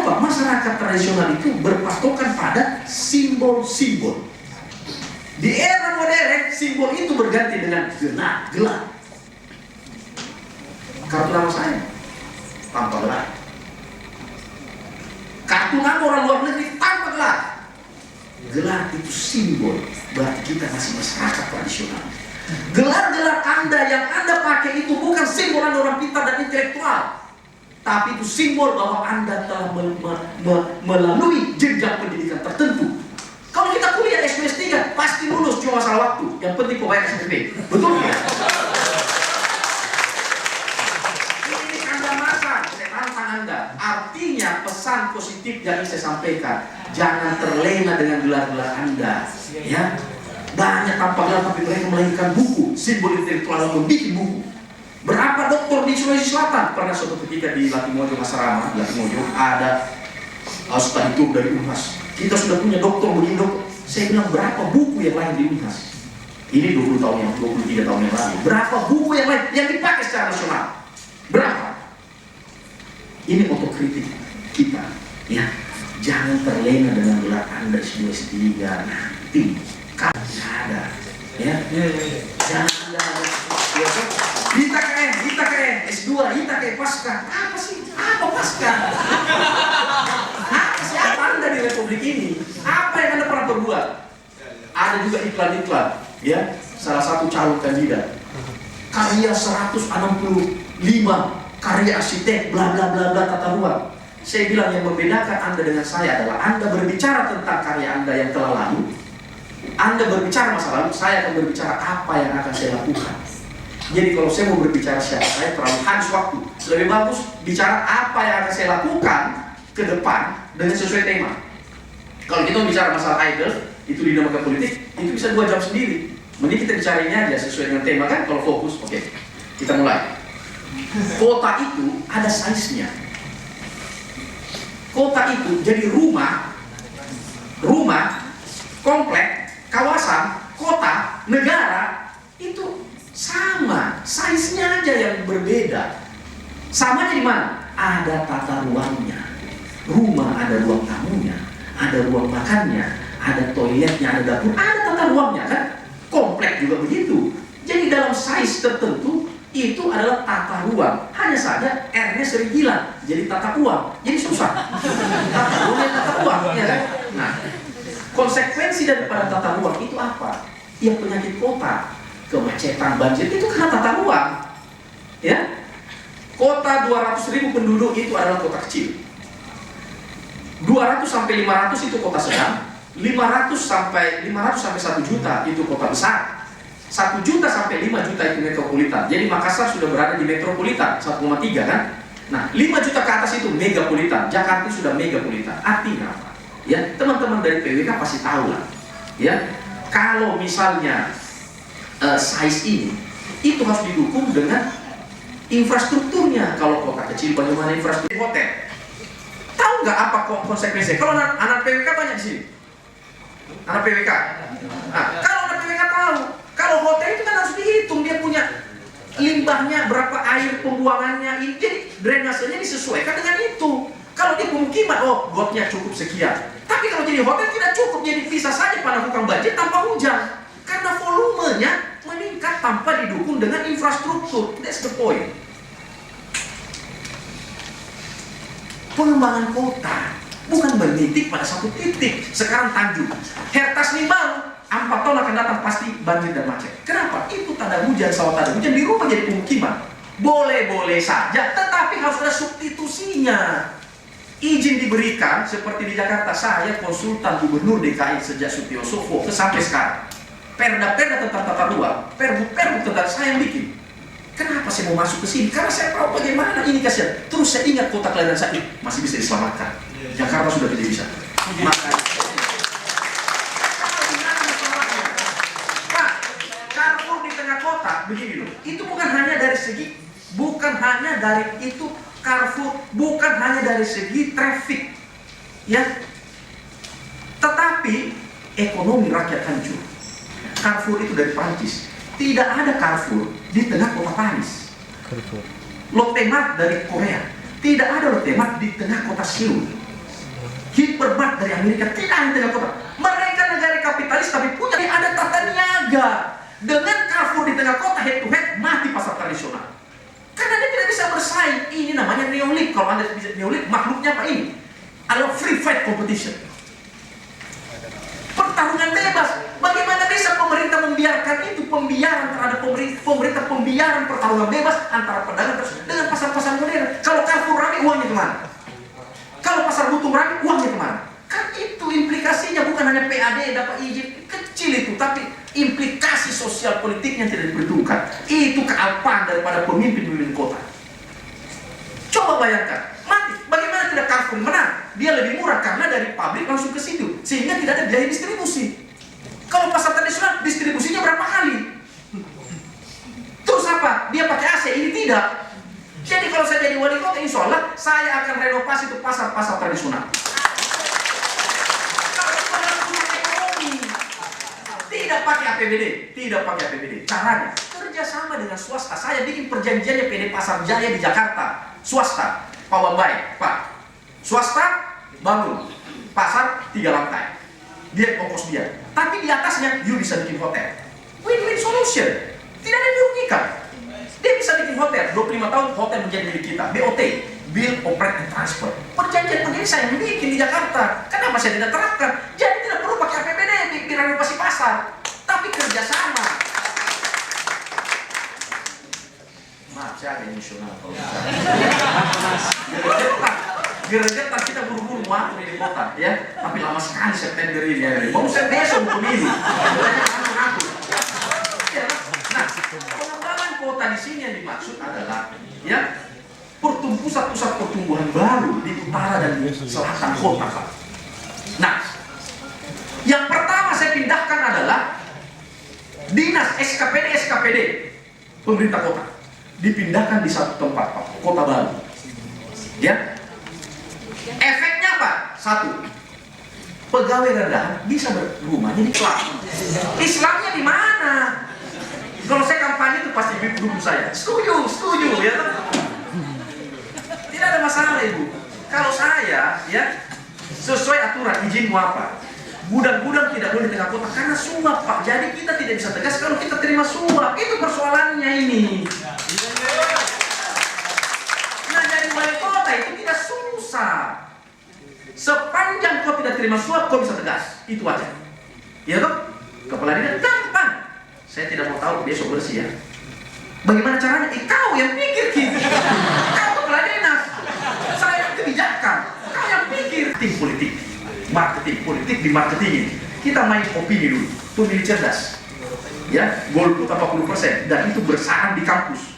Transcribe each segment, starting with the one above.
Kenapa? Masyarakat tradisional itu berpatokan pada simbol-simbol. Di era modern, simbol itu berganti dengan gelar. Kartu nama saya tanpa gelar. Kartu nama orang luar negeri tanpa gelar. Gelar itu simbol, berarti kita masih masyarakat tradisional. Gelar-gelar Anda yang Anda pakai itu bukan simbol Anda orang pintar dan intelektual, tapi itu simbol bahwa Anda telah melalui jenjang pendidikan tertentu. Kalau kita kuliah S2 S3 pasti lulus, cuma masalah waktu. Yang penting kau bayar SPP. Betul tidak? Ini Anda masang, saya tantang Anda. Artinya pesan positif yang saya sampaikan, jangan terlena dengan gelar-gelar Anda. Ya, banyak tanpa gelar tapi mereka melahirkan buku, simbol intelektual yang membuat buku. Berapa dokter di Sulawesi Selatan? Pernah suatu ketika di Latimojong Asrama, Latimojong ada studi tur dari UNHAS. Kita sudah punya dokter begini dokter. Saya bilang berapa buku yang lain di UNHAS? Ini 23 tahun yang lalu. Berapa buku yang lain yang dipakai secara nasional? Berapa? Ini otokritik kita, ya. Jangan terlena dengan gelar Anda S2 S3 nanti kan ada, ya. Jangan ada. ITKN, S2, ITKN, pasca. Apa sih? Apa pasca? Siapa Anda di Republik ini? Apa yang Anda pernah berbuat? Ada juga iklan-iklan, ya. Salah satu calon kandidat, karya 165, karya arsitek, bla bla bla bla, tata ruang. Saya bilang yang membedakan Anda dengan saya adalah Anda berbicara tentang karya Anda yang telah lalu. Anda berbicara masa lalu, saya akan berbicara apa yang akan saya lakukan. Jadi kalau saya mau berbicara siapa saya terlalu habis waktu. Lebih bagus bicara apa yang akan saya lakukan ke depan dengan sesuai tema. Kalau kita bicara masalah idol, itu dinamakan politik, itu bisa 2 jam sendiri. Mending kita bicara ini aja sesuai dengan tema kan, kalau fokus. Oke, kita mulai. Kota itu ada size-nya. Kota itu jadi rumah, komplek, kawasan, kota, negara, itu sama, size-nya aja yang berbeda. Samanya di mana? Ada tata ruangnya. Rumah ada ruang tamunya, ada ruang makannya, ada toiletnya, ada dapur, ada tata ruangnya kan? Komplek juga begitu. Jadi dalam size tertentu itu adalah tata ruang. Hanya saja R-nya sering hilang, jadi tata uang. Jadi susah. Tata ruang dan tata uang, ya kan? Nah, konsekuensi daripada tata ruang itu apa? Yang penyakit kota, kemacetan, banjir itu karena tata ruang. Ya, kota 200.000 penduduk itu adalah kota kecil. 200 sampai 500 itu kota sedang. 500 sampai 1 juta itu kota besar. 1 juta sampai 5 juta itu metropolitan. Jadi Makassar sudah berada di metropolitan 1,3 kan? Nah, 5 juta ke atas itu megapolitan. Jakarta sudah megapolitan. Artinya apa? Ya, teman-teman dari PWK pasti tahu lah. Ya, kalau misalnya size ini itu harus didukung dengan infrastrukturnya. Kalau kota kecil bagaimana infrastruktur hotel? Tahu nggak apa konsekuensinya? Kalau anak PWK banyak di sini. Anak PWK. Nah, kalau anak PWK tahu, kalau hotel itu kan harus dihitung, dia punya limbahnya, berapa air pembuangannya, jadi drainasenya disesuaikan dengan itu. Kalau di pemukiman, oh gotnya cukup sekian. Tapi kalau jadi hotel tidak cukup, jadi bisa saja penangguhan banjir tanpa hujan. Karena volumenya meningkat tanpa didukung dengan infrastruktur. That's the point. Pengembangan kota bukan berhenti pada satu titik. Sekarang Tanjung, Hertas Limbaru, 4 tahun akan datang pasti banjir dan macet. Kenapa? Itu tanda hujan, sawah tanda hujan dirubah jadi pemukiman. Boleh-boleh saja, tetapi harus ada substitusinya. Izin diberikan seperti di Jakarta. Saya konsultan Gubernur DKI sejak Sutioso sampai sekarang. Perda-perda tentang tata ruang, perbu-perbu tentang saya yang bikin. Kenapa saya mau masuk ke sini? Karena saya tahu bagaimana ini kasihan. Terus saya ingat kota kelahiran saya masih bisa diselamatkan. Jakarta sudah tidak bisa. Makanya Carrefour di tengah kota begini loh. Itu bukan hanya dari segi Carrefour bukan hanya dari segi traffic, ya. Tetapi ekonomi rakyat hancur. Carrefour itu dari Prancis. Tidak ada Carrefour di tengah kota Paris. Lotte Mart dari Korea. Tidak ada Lotte Mart di tengah kota Seoul. hipermart dari Amerika tidak hanya tengah kota. Mereka negara kapitalis tapi punya ada tata niaga. Dengan Carrefour di tengah kota head to head mati pasar tradisional. Karena dia tidak bisa bersaing. Ini namanya neolib. Kalau Anda bisa neolib, makhluknya apa ini? Adalah free fight competition. Pertarungan bebas. Bagaimana bisa pemerintah membiarkan itu? Pembiaran terhadap pemerintah pembiaran pertarungan bebas antara pedagang dengan pasar-pasar modern. Kalau Carrefour rame, uangnya kemana? Kalau pasar Butung rame, uangnya kemana? Kan itu implikasinya, bukan hanya PAD dapat izin kecil itu, tapi implikasi sosial politiknya tidak diperhitungkan. Itu kealpaan daripada pemimpin kota. Coba bayangkan, mati. Bagaimana tidak Carrefour menang? Dia lebih murah karena dari pabrik langsung ke situ, sehingga tidak ada biaya distribusi. Kalau pasar tradisional distribusinya berapa kali? Terus apa? Dia pakai AC, ini tidak. Jadi kalau saya jadi wali kota, insya Allah saya akan renovasi itu pasar-pasar tradisional. Tidak pakai APBD, tidak pakai APBD. Caranya kerjasama dengan swasta. Saya bikin perjanjiannya PD Pasar Jaya di Jakarta. Swasta, Pak Wambai, Pak. Swasta bangun pasar 3 lantai. Dia ongkos dia. Tapi di atasnya, you bisa bikin hotel. Win-win solution. Tidak ada yang dirugikan. Dia bisa bikin hotel. 25 tahun hotel menjadi milik kita. BOT, Build, Operate, and Transfer. Perjanjian saya yang bikin di Jakarta. Kenapa saya tidak terapkan? Jadi tidak perlu pakai APBD di renovasi pasar, tapi kerjasama. Maaf, saya agak emosional kalau Geregetan kita buru-buru waktu di kota, ya. Tapi lama sekali September ini ya. Mau saya besok pemilu. Ya. Nah, pengembangan kota di sini yang dimaksud adalah, ya, pusat-pusat pertumbuhan baru di utara dan di selatan kota, Pak. Nah, yang pertama saya pindahkan adalah dinas SKPD pemerintah kota dipindahkan di satu tempat, Pak, kota baru. Ya, efeknya apa? Satu, pegawai rendahan bisa berumahnya di klub. Islamnya di mana? Kalau saya kampanye itu pasti dukung saya. Setuju, ya. Tidak ada masalah, Ibu. Kalau saya, ya, sesuai aturan izin apa? Gudang-gudang tidak boleh di tengah kota karena suap, Pak. Jadi kita tidak bisa tegas kalau kita terima suap. Itu persoalannya ini. Nah, jadi wali kota itu tidak susah. Sepanjang kau tidak terima suap, kau bisa tegas. Itu aja. Ya toh? Kepala dinas gampang. Saya tidak mau tahu besok bersih ya. Bagaimana caranya? Kau yang pikir, Ki. Kau kepala dinas. Saya kebijakan. Kau yang pikir. Tim politik. Marketing politik di marketingin. Kita main opini dulu. Pemilih cerdas. Ya, golput 80% dan itu bersarang di kampus.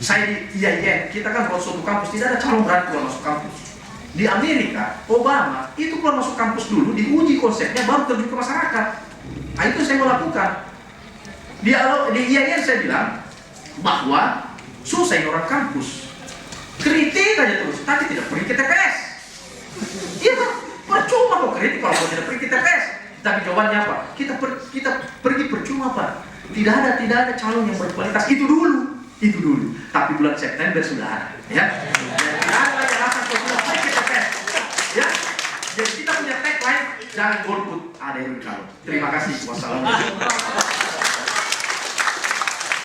Saya di IAIN, kita kan kalau suatu kampus tidak ada calon berani keluar masuk kampus. Di Amerika, Obama itu keluar masuk kampus dulu, diuji konsepnya baru terjun ke masyarakat. Nah, itu saya mau lakukan. Di IAIN saya bilang bahwa susah orang kampus. Kritik aja terus, tapi tidak pergi ke TPS. Iya kan? Percuma kok kritik kalau tidak pergi ke TPS. Tapi jawabannya apa? Kita pergi percuma, Pak. Tidak ada calon yang berkualitas. Itu dulu. Tapi bulan September sudah ada, ya. Tidak ada lagi alasan kalau tidak pergi ke TPS. Ya. Jadi kita punya tagline, jangan golput, ada yang calon. Terima kasih. Wassalamualaikum.